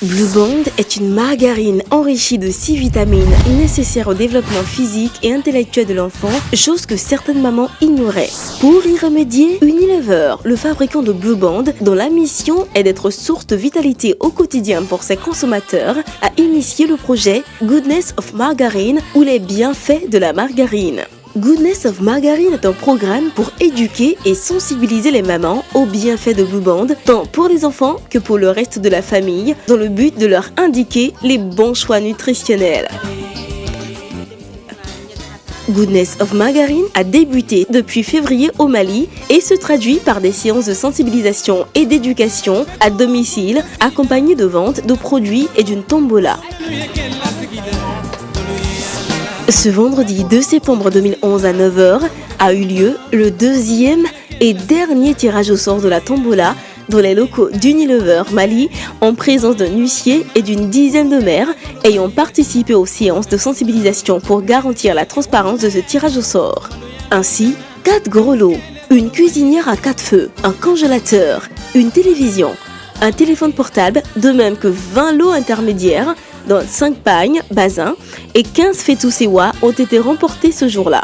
Blue Bond est une margarine enrichie de 6 vitamines nécessaires au développement physique et intellectuel de l'enfant, chose que certaines mamans ignoraient. Pour y remédier, Unilever, le fabricant de Blue Bond, dont la mission est d'être source de vitalité au quotidien pour ses consommateurs, a initié le projet Goodness of Margarine ou les bienfaits de la margarine. Goodness of Margarine est un programme pour éduquer et sensibiliser les mamans aux bienfaits de Blue Bond, tant pour les enfants que pour le reste de la famille, dans le but de leur indiquer les bons choix nutritionnels. Goodness of Margarine a débuté depuis février au Mali et se traduit par des séances de sensibilisation et d'éducation à domicile, accompagnées de ventes de produits et d'une tombola. Ce vendredi 2 septembre 2011 à 9h a eu lieu le deuxième et dernier tirage au sort de la tombola dans les locaux d'Unilever Mali en présence d'un huissier et d'une dizaine de mères ayant participé aux séances de sensibilisation pour garantir la transparence de ce tirage au sort. Ainsi, 4 gros lots, une cuisinière à 4 feux, un congélateur, une télévision, un téléphone portable, de même que 20 lots intermédiaires dans 5 pagnes, basins et 15 fétou-sewa ont été remportés ce jour-là.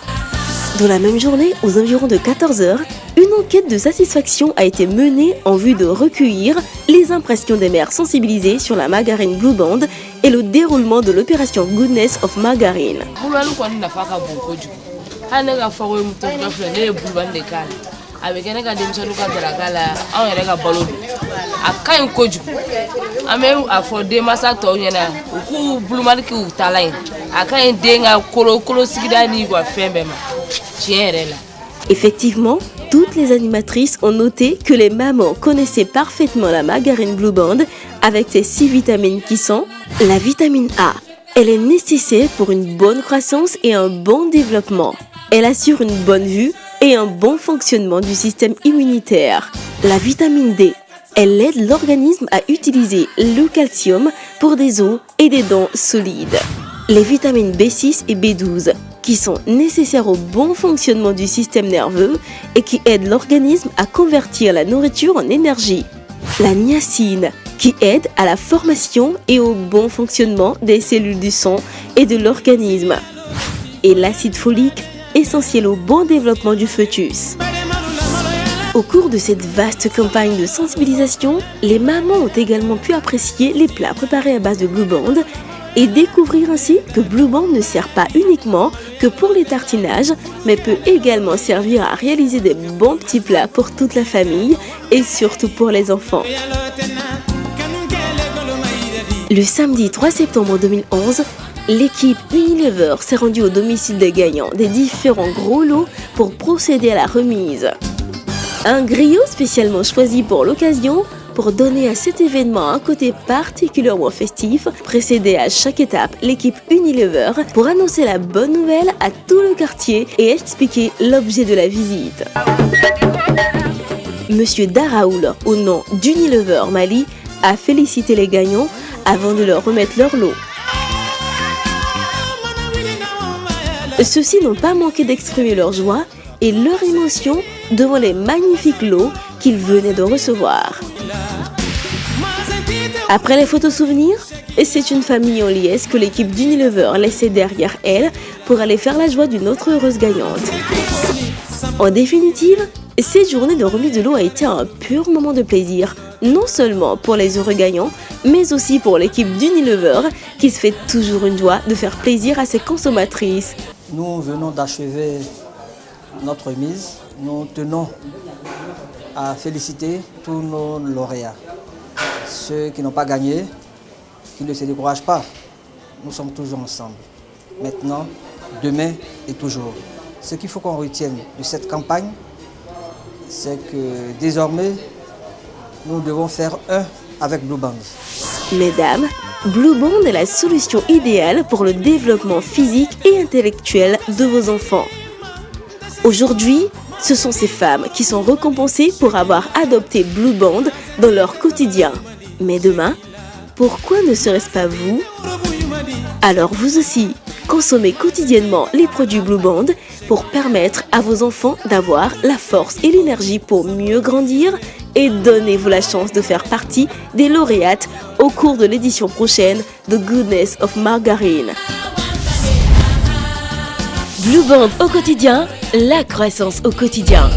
Dans la même journée, aux environs de 14h, une enquête de satisfaction a été menée en vue de recueillir les impressions des mères sensibilisées sur la margarine Blue Bond et le déroulement de l'opération Goodness of Margarine. Avec un gars de la gala, on est à Balo. A quand coach, a même à for des massacres, ou Bluman qui ou talent. A quand un denga colo sigani ou a femme. Effectivement, toutes les animatrices ont noté que les mamans connaissaient parfaitement la margarine Blue Bond avec ses 6 vitamines qui sont la vitamine A. Elle est nécessaire pour une bonne croissance et un bon développement. Elle assure une bonne vue et un bon fonctionnement du système immunitaire. La vitamine D, elle aide l'organisme à utiliser le calcium pour des os et des dents solides. Les vitamines B6 et B12, qui sont nécessaires au bon fonctionnement du système nerveux et qui aident l'organisme à convertir la nourriture en énergie. La niacine, qui aide à la formation et au bon fonctionnement des cellules du sang et de l'organisme. Et l'acide folique, essentiel au bon développement du fœtus. Au cours de cette vaste campagne de sensibilisation, les mamans ont également pu apprécier les plats préparés à base de Blue Bond et découvrir ainsi que Blue Bond ne sert pas uniquement que pour les tartinages, mais peut également servir à réaliser des bons petits plats pour toute la famille et surtout pour les enfants. Le samedi 3 septembre 2011, l'équipe Unilever s'est rendue au domicile des gagnants des différents gros lots pour procéder à la remise. Un griot spécialement choisi pour l'occasion pour donner à cet événement un côté particulièrement festif, précédait à chaque étape l'équipe Unilever pour annoncer la bonne nouvelle à tout le quartier et expliquer l'objet de la visite. Monsieur Daraoul, au nom d'Unilever Mali, a félicité les gagnants avant de leur remettre leur lot. Ceux-ci n'ont pas manqué d'exprimer leur joie et leur émotion devant les magnifiques lots qu'ils venaient de recevoir. Après les photos souvenirs, c'est une famille en liesse que l'équipe d'Unilever laissait derrière elle pour aller faire la joie d'une autre heureuse gagnante. En définitive, cette journée de remise de lot a été un pur moment de plaisir, non seulement pour les heureux gagnants, mais aussi pour l'équipe d'Unilever qui se fait toujours une joie de faire plaisir à ses consommatrices. Nous venons d'achever notre remise. Nous tenons à féliciter tous nos lauréats. Ceux qui n'ont pas gagné, qui ne se découragent pas. Nous sommes toujours ensemble. Maintenant, demain et toujours. Ce qu'il faut qu'on retienne de cette campagne, c'est que désormais, nous devons faire un avec Blue Bond. Mesdames, Blue Bond est la solution idéale pour le développement physique et intellectuel de vos enfants. Aujourd'hui, ce sont ces femmes qui sont récompensées pour avoir adopté Blue Bond dans leur quotidien. Mais demain, pourquoi ne serait-ce pas vous? Alors vous aussi, consommez quotidiennement les produits Blue Bond pour permettre à vos enfants d'avoir la force et l'énergie pour mieux grandir et donnez-vous la chance de faire partie des lauréates au cours de l'édition prochaine de Goodness of Margarine. Blue Band au quotidien, la croissance au quotidien.